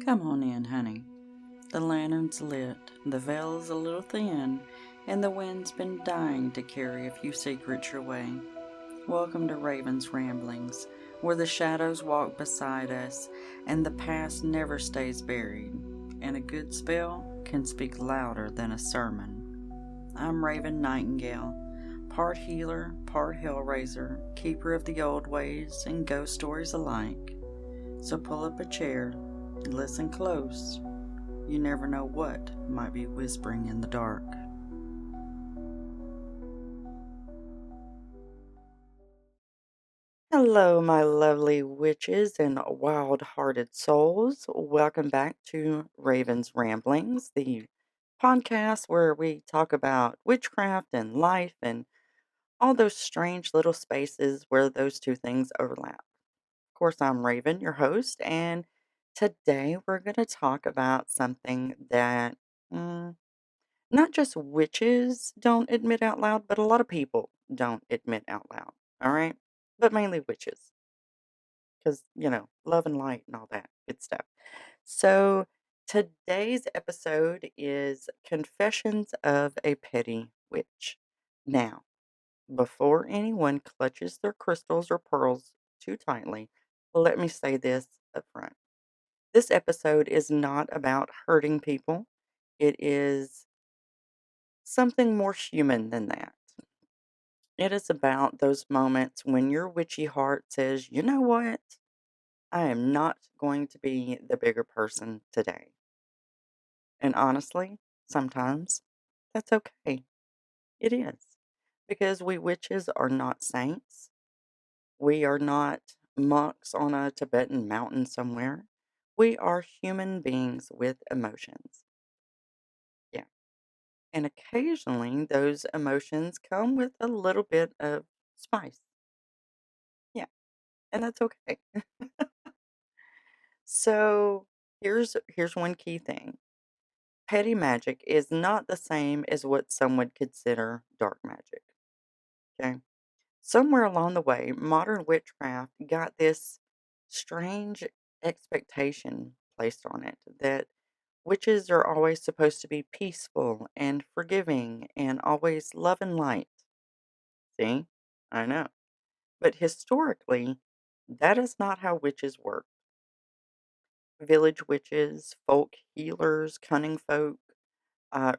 Come on in, honey. The lantern's lit, the veil's a little thin, and the wind's been dying to carry a few secrets your way. Welcome to Raven's Ramblings, where the shadows walk beside us and the past never stays buried, and a good spell can speak louder than a sermon. I'm Raven Nightingale, part healer, part hellraiser, keeper of the old ways and ghost stories alike. So pull up a chair and listen close. You never know what might be whispering in the dark. Hello, my lovely witches and wild hearted souls. Welcome back to Raven's Ramblings, the podcast where we talk about witchcraft and life and all those strange little spaces where those two things overlap. Of course, I'm Raven, your host, and today we're going to talk about something that mm, not just witches don't admit out loud, but a lot of people don't admit out loud. All right. But mainly witches, because, love and light and all that good stuff. So today's episode is Confessions of a Petty Witch. Now, before anyone clutches their crystals or pearls too tightly, let me say this up front. This episode is not about hurting people. It is something more human than that. It is about those moments when your witchy heart says, you know what? I am not going to be the bigger person today. And honestly, sometimes that's okay. It is. Because we witches are not saints. We are not monks on a Tibetan mountain somewhere. We are human beings with emotions. Yeah. And occasionally those emotions come with a little bit of spice. Yeah. And that's okay. So here's one key thing. Petty magic is not the same as what some would consider dark magic. Okay. Somewhere along the way, modern witchcraft got this strange expectation placed on it that witches are always supposed to be peaceful and forgiving and always love and light. See? I know. But historically, that is not how witches work. Village witches, folk healers, cunning folk,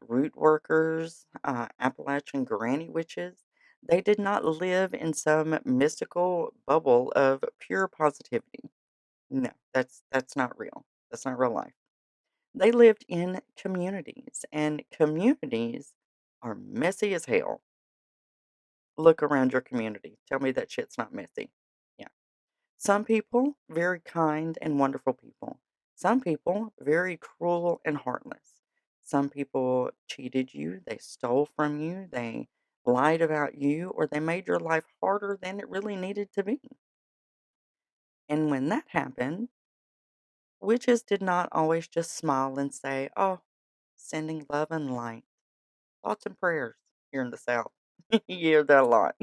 root workers, Appalachian granny witches, they did not live in some mystical bubble of pure positivity. No, that's not real. That's not real life. They lived in communities, and communities are messy as hell. Look around your community. Tell me that shit's not messy. Yeah. Some people, very kind and wonderful people. Some people, very cruel and heartless. Some people cheated you, they stole from you, they lied about you, or they made your life harder than it really needed to be. And when that happened, witches did not always just smile and say, oh, sending love and light. Thoughts and prayers here in the South. You hear that a lot.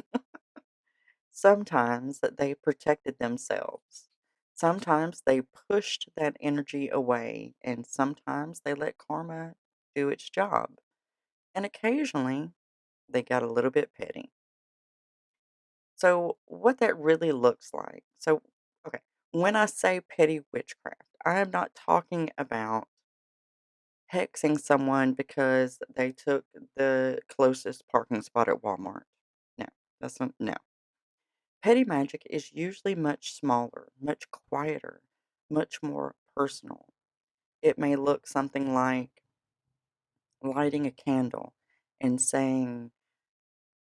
Sometimes that they protected themselves. Sometimes they pushed that energy away, and sometimes they let karma do its job. And occasionally they got a little bit petty. So, what that really looks like. So, okay, when I say petty witchcraft, I am not talking about hexing someone because they took the closest parking spot at Walmart. No, that's not, no. Petty magic is usually much smaller, much quieter, much more personal. It may look something like lighting a candle and saying,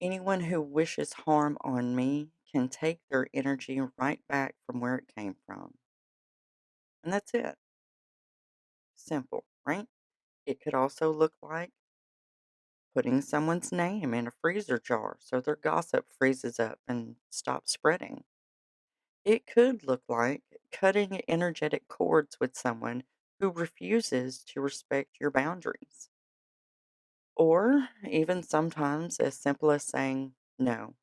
anyone who wishes harm on me can take their energy right back from where it came from. And that's it. Simple, right? It could also look like putting someone's name in a freezer jar so their gossip freezes up and stops spreading. It could look like cutting energetic cords with someone who refuses to respect your boundaries. Or even sometimes as simple as saying, no,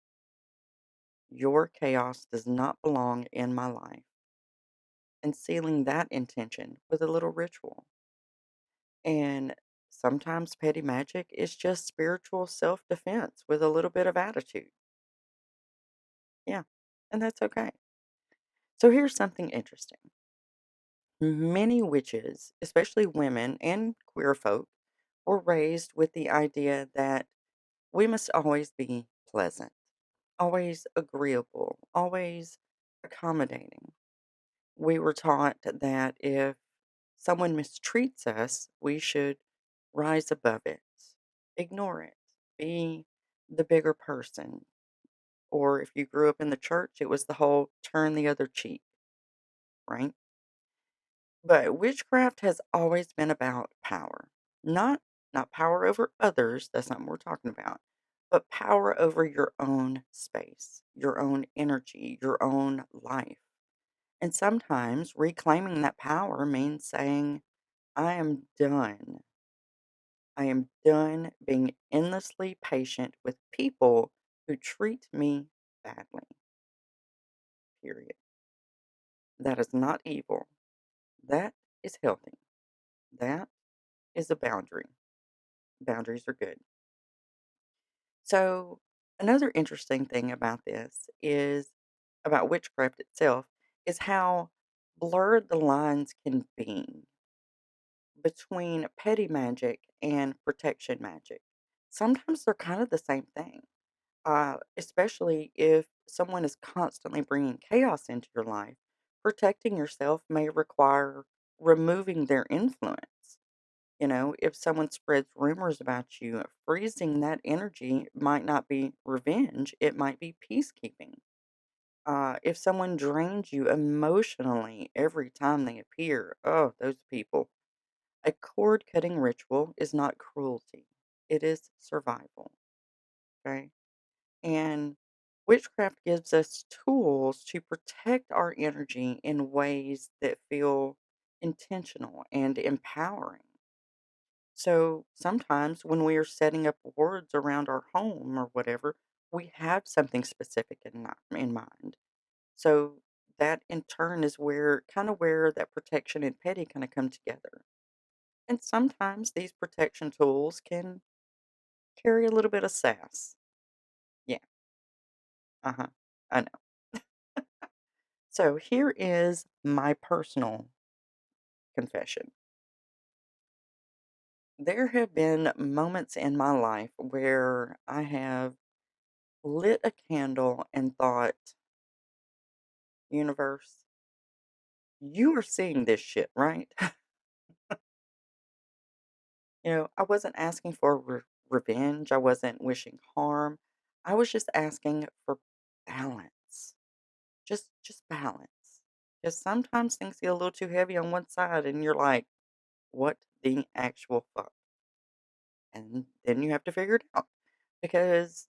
your chaos does not belong in my life. and sealing that intention with a little ritual. And sometimes petty magic is just spiritual self defense with a little bit of attitude. Yeah, and that's okay. So here's something interesting. Many witches, especially women and queer folk, were raised with the idea that we must always be pleasant, always agreeable, always accommodating. We were taught that if someone mistreats us, we should rise above it, ignore it, be the bigger person. Or if you grew up in the church, it was the whole turn the other cheek, right? But witchcraft has always been about power. Not not power over others, that's not what we're talking about, but power over your own space, your own energy, your own life. And sometimes reclaiming that power means saying, I am done. I am done being endlessly patient with people who treat me badly. Period. That is not evil. That is healthy. That is a boundary. Boundaries are good. So, another interesting thing about this is about witchcraft itself is how blurred the lines can be between petty magic and protection magic. Sometimes they're kind of the same thing, especially if someone is constantly bringing chaos into your life. Protecting yourself may require removing their influence. You know, if someone spreads rumors about you, freezing that energy might not be revenge, it might be peacekeeping. If someone drains you emotionally every time they appear, oh, those people. A cord cutting ritual is not cruelty, it is survival. Okay. And witchcraft gives us tools to protect our energy in ways that feel intentional and empowering. So sometimes when we are setting up wards around our home or whatever, we have something specific in mind. So that in turn is where kind of where that protection and petty kind of come together. And sometimes these protection tools can carry a little bit of sass. Yeah, uh-huh. I know. So here is my personal confession. There have been moments in my life where I have lit a candle and thought, universe, you are seeing this shit, right? I wasn't asking for revenge. I wasn't wishing harm. I was just asking for balance. Just balance. Because sometimes things get a little too heavy on one side and you're like, what the actual fuck? And then you have to figure it out. Because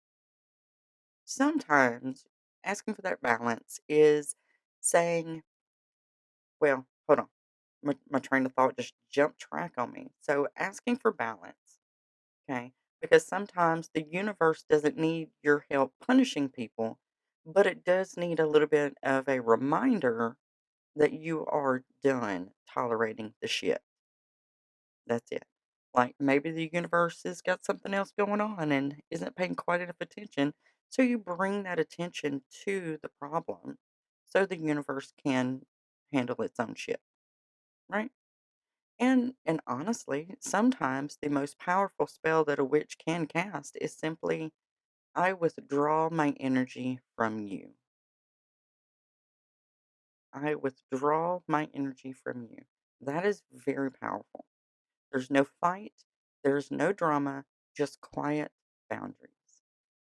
sometimes asking for that balance is saying, well, hold on. My train of thought just jumped track on me. So asking for balance, okay? Because sometimes the universe doesn't need your help punishing people, but it does need a little bit of a reminder that you are done tolerating the shit. That's it. Like maybe the universe has got something else going on and isn't paying quite enough attention. So you bring that attention to the problem so the universe can handle its own shit, right? And honestly, sometimes the most powerful spell that a witch can cast is simply I withdraw my energy from you. I withdraw my energy from you. That is very powerful. There's no fight, there's no drama, just quiet boundaries.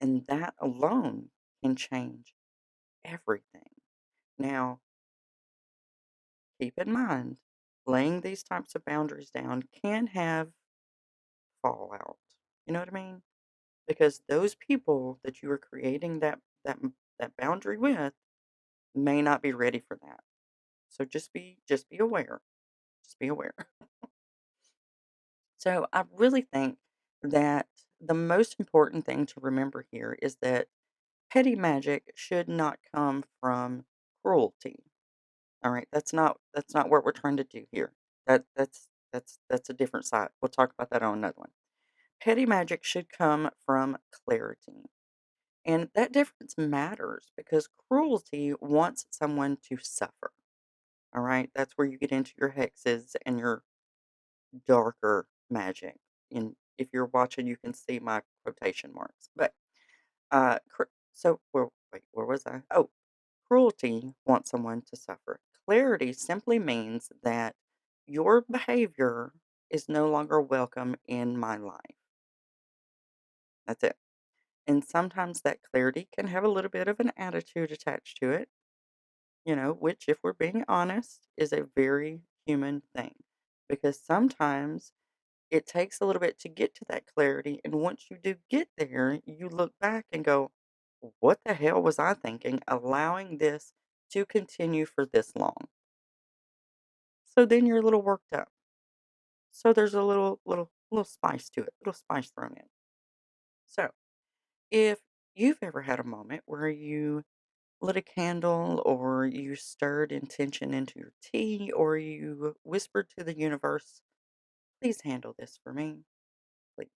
And that alone can change everything. Now, keep in mind, laying these types of boundaries down can have fallout. You know what I mean? Because those people that you are creating that boundary with may not be ready for that. So just be aware. Just be aware. So I really think that the most important thing to remember here is that petty magic should not come from cruelty. All right, that's not what we're trying to do here. That's a different side. We'll talk about that on another one. Petty magic should come from clarity. And that difference matters because cruelty wants someone to suffer. All right, that's where you get into your hexes and your darker magic. And if you're watching, you can see my quotation marks. But so wait, where was I? Oh, cruelty wants someone to suffer. Clarity simply means that your behavior is no longer welcome in my life. That's it. And sometimes that clarity can have a little bit of an attitude attached to it, which, if we're being honest, is a very human thing. Because sometimes it takes a little bit to get to that clarity. And once you do get there, you look back and go, what the hell was I thinking, allowing this to continue for this long? So then you're a little worked up. So there's a little spice to it, little spice thrown in. So if you've ever had a moment where you lit a candle or you stirred intention into your tea or you whispered to the universe, please handle this for me. Please.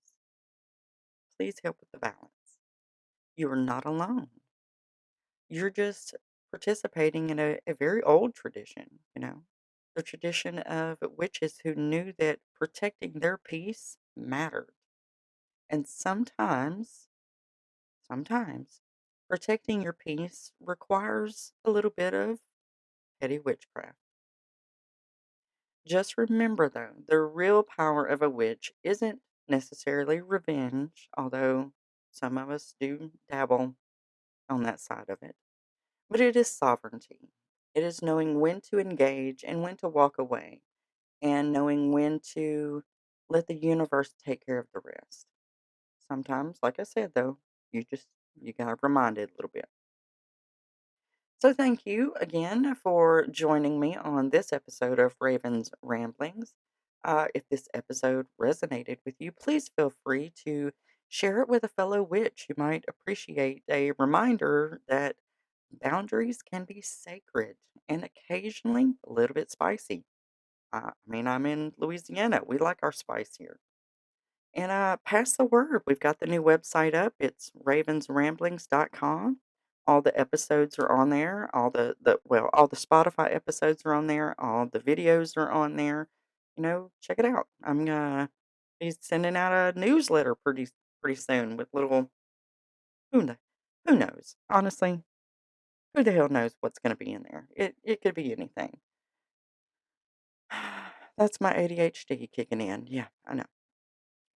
Please help with the balance. You are not alone. You're just participating in a very old tradition. The tradition of witches who knew that protecting their peace mattered. And sometimes, protecting your peace requires a little bit of petty witchcraft. Just remember, though, the real power of a witch isn't necessarily revenge, although some of us do dabble on that side of it, but it is sovereignty. It is knowing when to engage and when to walk away, and knowing when to let the universe take care of the rest. Sometimes, like I said, though, you got reminded a little bit. So, thank you again for joining me on this episode of Raven's Ramblings. If this episode resonated with you, please feel free to share it with a fellow witch who might appreciate a reminder that boundaries can be sacred and occasionally a little bit spicy. I mean, I'm in Louisiana. We like our spice here. And pass the word. We've got the new website up. It's ravensramblings.com. All the episodes are on there. All the Spotify episodes are on there. All the videos are on there. Check it out. I'm gonna be sending out a newsletter pretty soon with little who kn- who knows. Honestly, who the hell knows what's gonna be in there? It could be anything. That's my ADHD kicking in. Yeah, I know.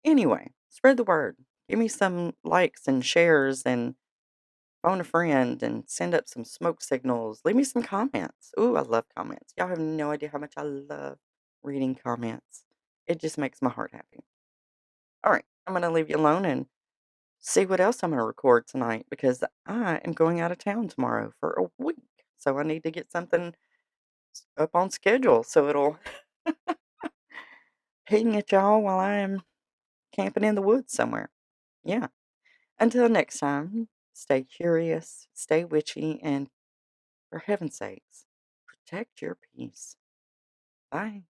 Anyway, spread the word. Give me some likes and shares and phone a friend and send up some smoke signals. Leave me some comments. Ooh, I love comments. Y'all have no idea how much I love reading comments. It just makes my heart happy. All right, I'm going to leave you alone and see what else I'm going to record tonight because I am going out of town tomorrow for a week. So I need to get something up on schedule so it'll ping at y'all while I am camping in the woods somewhere. Yeah. Until next time, stay curious, stay witchy, and for heaven's sakes, protect your peace. Bye.